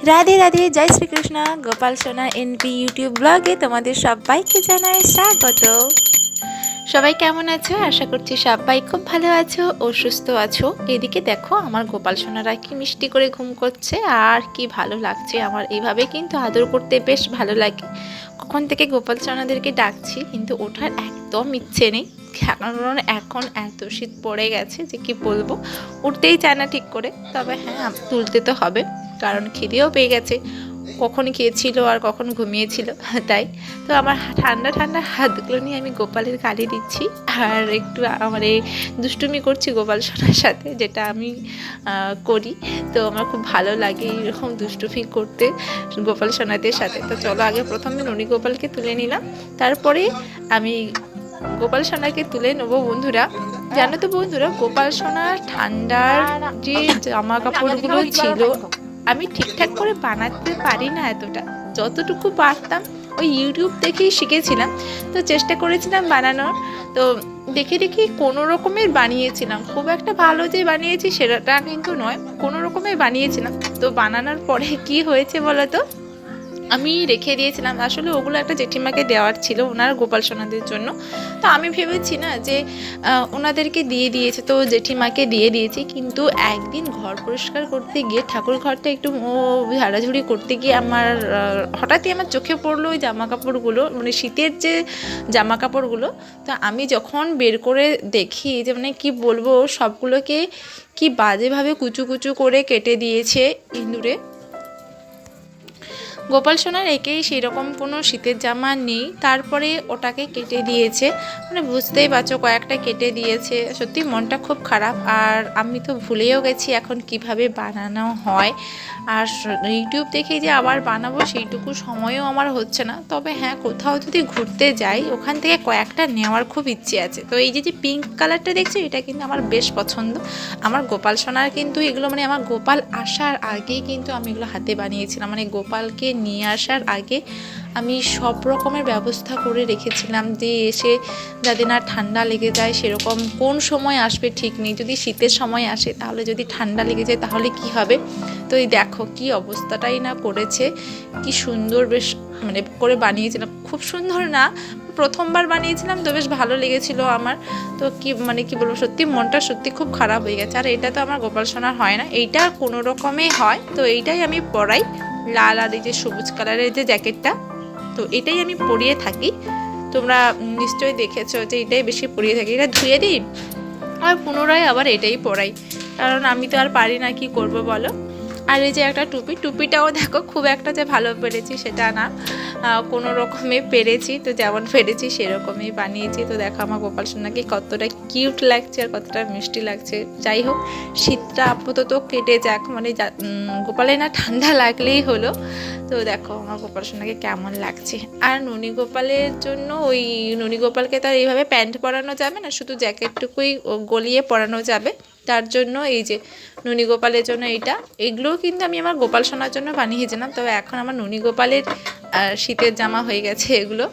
রাধে রাধে, জয় শ্রীকৃষ্ণ। গোপাল সোনা NP YouTube ব্লগে তোমাদের সবাইকে জানাই স্বাগত। সবাই কেমন আছো? আশা করছি সবাই খুব ভালো আছো ও সুস্থ আছো। এদিকে দেখো আমার গোপাল সোনারা কি মিষ্টি করে ঘুম করছে আর কি ভালো লাগছে। আমার এইভাবে কিন্তু আদর করতে বেশ ভালো লাগে। কখন থেকে গোপাল সোনাদেরকে ডাকছি কিন্তু ওঠার একদম ইচ্ছে নেই, কারণ এখন এত শীত পড়ে গেছে যে কি বলবো, উঠতেই চায় না ঠিক করে। তবে হ্যাঁ, তুলতে তো হবে, কারণ খিদেও পেয়ে গেছে। কখন খেয়েছিল আর কখন ঘুমিয়েছিল তাই। তো আমার ঠান্ডা ঠান্ডা হাতগুলো নিয়ে আমি গোপালের গালি দিচ্ছি আর একটু আমার এই দুষ্টুমি করছি গোপাল সোনার সাথে, যেটা আমি করি। তো আমার খুব ভালো লাগে এরকম দুষ্টুমি করতে গোপাল সোনাদের সাথে। তো চলো আগে প্রথমে ননী গোপালকে তুলে নিলাম, তারপরে আমি গোপাল সোনাকে তুলে নেবো। বন্ধুরা জানো তো বন্ধুরা, গোপাল সোনার ঠান্ডার যে জামা কাপড়গুলো ছিল আমি ঠিকঠাক করে বানাতে পারি না এতটা, যতটুকু পারতাম ওই ইউটিউব দেখেই শিখেছিলাম। তো চেষ্টা করেছিলাম বানানোর, তো দেখে দেখে কোনো রকমের বানিয়েছিলাম। খুব একটা ভালো যে বানিয়েছি সেটা কিন্তু নয়, কোনো রকমের বানিয়েছিলাম। তো বানানোর পরে কি হয়েছে বলো তো, আমি রেখে দিয়েছিলাম। আসলে ওগুলো একটা জেঠিমাকে দেওয়ার ছিল ওনার গোপাল সোনাদের জন্য। তো আমি ভেবেছি না যে ওনাদেরকে দিয়ে দিয়েছে, তো জেঠিমাকে দিয়ে দিয়েছি। কিন্তু একদিন ঘর পরিষ্কার করতে গিয়ে ঠাকুর ঘরটা একটু ঝাড়াঝুড়ি করতে গিয়ে আমার হঠাৎই আমার চোখে পড়লো ওই জামা কাপড়গুলো, মানে শীতের যে জামা কাপড়গুলো। তো আমি যখন বের করে দেখি যে মানে কি বলবো, সবগুলোকে কি বাজেভাবে কুচু কুচু করে কেটে দিয়েছে ইঁদুরে। গোপাল সোনার একেই সেরকম কোনো শীতের জামা নেই, তারপরে ওটাকে কেটে দিয়েছে। মানে বুঝতেই পারছো, কয়েকটা কেটে দিয়েছে। সত্যি মনটা খুব খারাপ। আর আমি তো ভুলেও গেছি এখন কিভাবে বানানো হয়। আর ইউটিউব দেখে যে আবার বানাবো সেইটুকু সময়ও আমার হচ্ছে না। তবে হ্যাঁ, কোথাও যদি ঘুরতে যাই ওখান থেকে কয়েকটা নেওয়ার খুব ইচ্ছে আছে। তো এই যে পিঙ্ক কালারটা দেখছো, এটা কিন্তু আমার বেশ পছন্দ। আমার গোপাল সোনার কিন্তু এগুলো মানে আমার গোপাল আসার আগেই কিন্তু আমি এগুলো হাতে বানিয়েছিলাম। মানে গোপালকে নিয়ে আসার আগে আমি সব রকমের ব্যবস্থা করে রেখেছিলাম যে এসে যাতে না ঠান্ডা লেগে যায়। সেরকম কোন সময় আসবে ঠিক নেই, যদি শীতের সময় আসে তাহলে যদি ঠান্ডা লেগে যায় তাহলে কি হবে। তো এই দেখো কি অবস্থাটাই না করেছে, কি সুন্দর বেশ মানে করে বানিয়েছিলাম। খুব সুন্দর না, প্রথমবার বানিয়েছিলাম তো বেশ ভালো লেগেছিল আমার। তো কি মানে কি বলবো, সত্যি মনটা সত্যি খুব খারাপ হয়ে গেছে। আর এটা তো আমার গোপাল সোনার হয় না, এইটা কোনো রকমে হয়। তো এইটাই আমি পরাই, লাল আর এই যে সবুজ কালারের যে জ্যাকেটটা, তো এটাই আমি পরিয়ে থাকি। তোমরা নিশ্চয়ই দেখেছো যে এটাই বেশি পরিয়ে থাকি। এটা ধুয়ে দিই আর পুনরায় আবার এটাই পরাই, কারণ আমি তো আর পারি না, কি করব বলো। আর এই যে একটা টুপিটাও দেখো, খুব একটা যে ভালো পেরেছি সেটা না, কোনো রকমে পেরেছি। তো যেমন পেরেছি সেরকমই বানিয়েছি। তো দেখো আমার গোপাল সোনাকে কতটা কিউট লাগছে আর কতটা মিষ্টি লাগছে। যাই হোক, শীতটা আপাতত কেটে যাক, মানে গোপালে না ঠান্ডা লাগলেই হলো। তো দেখো আমার গোপাল সোনাকে কেমন লাগছে। আর ননী গোপালের জন্য ওই ননী গোপালকে তো আর এইভাবে প্যান্ট পরানো যাবে না, শুধু জ্যাকেটটুকুই গলিয়ে পরানো যাবে। তার জন্য এই যে ননী গোপালের জন্য এগুলোও কিন্তু আমি আমার গোপাল সোনার জন্য বানিয়েছিলাম। তবে এখন আমার ননী গোপালের শীতের জামা হয়ে গেছে এগুলো।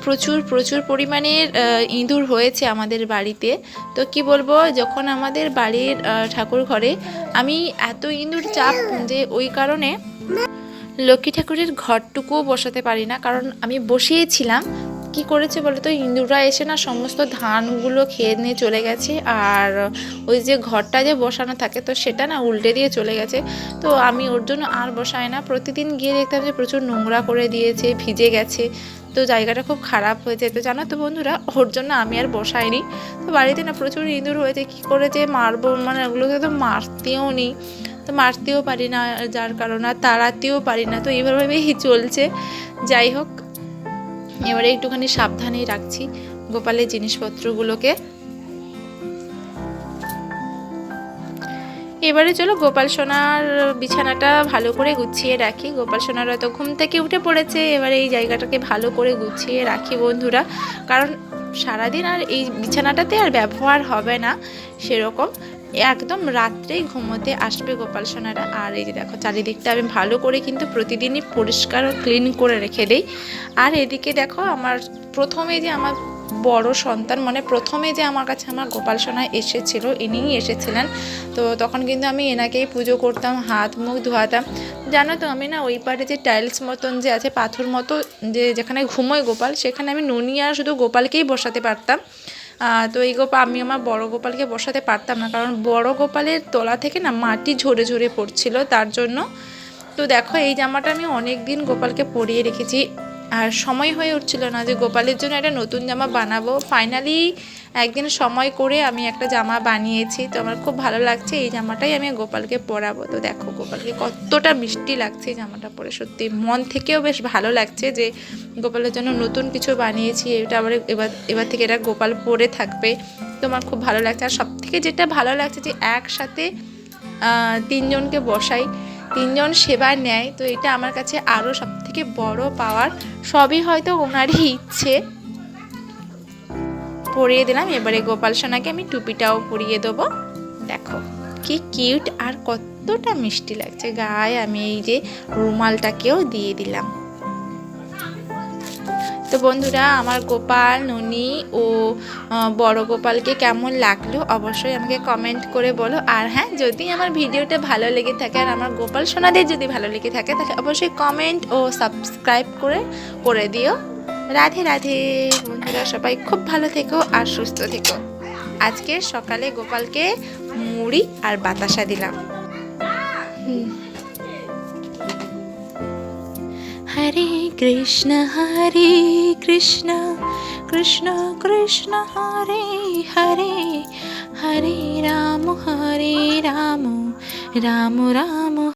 প্রচুর প্রচুর পরিমাণের ইঁদুর হয়েছে আমাদের বাড়িতে। তো কি বলবো, যখন আমাদের বাড়ির ঠাকুর ঘরে আমি এত ইঁদুর চাপ যে ওই কারণে লক্ষ্মী ঠাকুরের ঘরটুকুও বসাতে পারি না। কারণ আমি বসিয়েছিলাম, কি করেছে বলো তো, ইঁদুররা এসে না সমস্ত ধানগুলো খেয়ে নিয়ে চলে গেছে। আর ওই যে ঘরটা যে বসানো থাকে তো সেটা না উল্টে দিয়ে চলে গেছে। তো আমি ওর জন্য আর বসাই না। প্রতিদিন গিয়ে দেখতাম যে প্রচুর নোংরা করে দিয়েছে, ভিজে গেছে। তো জায়গাটা খুব খারাপ হয়ে যেত জানো তো বন্ধুরা, ওর জন্য আমি আর বসাইনি। তো বাড়িতে না প্রচুর ইঁদুর হয়েছে, কী করে যে মারবো, মানে ওগুলোকে তো মারতেও নেই, তো মারতেও পারি না, যার কারণে তাড়াতেও পারি না। তো এইভাবেই চলছে। যাই হোক, এবারে একটুখানি সাবধানেই রাখছি গোপালের জিনিসপত্রগুলোকে। এবারে চলো গোপাল সোনার বিছানাটা ভালো করে গুছিয়ে রাখি। গোপাল সোনার হয়তো ঘুম থেকে উঠে পড়েছে, এবারে এই জায়গাটাকে ভালো করে গুছিয়ে রাখি বন্ধুরা। কারণ সারাদিন আর এই বিছানাটাতে আর ব্যবহার হবে না সেরকম, একদম রাত্রেই ঘুমোতে আসবে গোপাল সোনারা। আর এই যে দেখো চারিদিকটা আমি ভালো করে কিন্তু প্রতিদিনই পরিষ্কার ও ক্লিন করে রেখে দেই। আর এদিকে দেখো আমার প্রথমে যে আমার বড় সন্তান, মানে প্রথমে যে আমার কাছে আমার গোপাল সোনা এসেছিল, ইনিই এসেছিলেন। তো তখন কিন্তু আমি এনাকেই পুজো করতাম, হাত মুখ ধোয়াতাম। জানো তো আমি না ওই পারে যে টাইলস মতন যে আছে, পাথর মতো, যে যেখানে ঘুমোয় গোপাল, সেখানে আমি নুনি আর শুধু গোপালকেই বসাতে পারতাম। তো এই গোপাল আমি আমার বড় গোপালকে বসাতে পারতাম না, কারণ বড় গোপালের তলা থেকে না মাটি ঝরে ঝরে পড়ছিল, তার জন্য। তো দেখো এই জামাটা আমি অনেক দিন গোপালকে পরিয়ে রেখেছি, আর সময় হয়ে উঠছিল না যে গোপালের জন্য একটা নতুন জামা বানাবো। ফাইনালি একদিন সময় করে আমি একটা জামা বানিয়েছি, তো আমার খুব ভালো লাগছে। এই জামাটাই আমি গোপালকে পরাবো। তো দেখো গোপালকে কতটা মিষ্টি লাগছে এই জামাটা পরে, সত্যি মন থেকেও বেশ ভালো লাগছে যে গোপালের জন্য নতুন কিছু বানিয়েছি। এটা আবার এবার থেকে এটা গোপাল পরে থাকবে, তো আমার খুব ভালো লাগছে। আর সব থেকে যেটা ভালো লাগছে যে একসাথে তিনজনকে বসাই, তিনজন সেবা নেয়, তো এটা আমার কাছে আরও সব থেকে বড় পাওয়ার। সবই হয়তো ওনারই ইচ্ছে। পরিয়ে দিলাম, এবারে গোপাল সোনাকে আমি টুপিটাও পরিয়ে দেবো। দেখো কি কিউট আর কতটা মিষ্টি লাগছে। গায়ে আমি এই যে রুমালটাকেও দিয়ে দিলাম। তো বন্ধুরা, আমার গোপাল, ননি ও বড় গোপালকে কেমন লাগলো অবশ্যই আমাকে কমেন্ট করে বলো। আর হ্যাঁ, যদি আমার ভিডিওটা ভালো লেগে থাকে আর আমার গোপাল সোনাদের যদি ভালো লেগে থাকে, তাহলে অবশ্যই কমেন্ট ও সাবস্ক্রাইব করে দিও। রাধে রাধে বন্ধুরা, সবাই খুব ভালো থেকো আর সুস্থ থেকো। আজকে সকালে গোপালকে মুড়ি আর বাতাসা দিলাম। হরে কৃষ্ণ কৃষ্ণ কৃষ্ণ হরে হরে, হরে রাম রাম রাম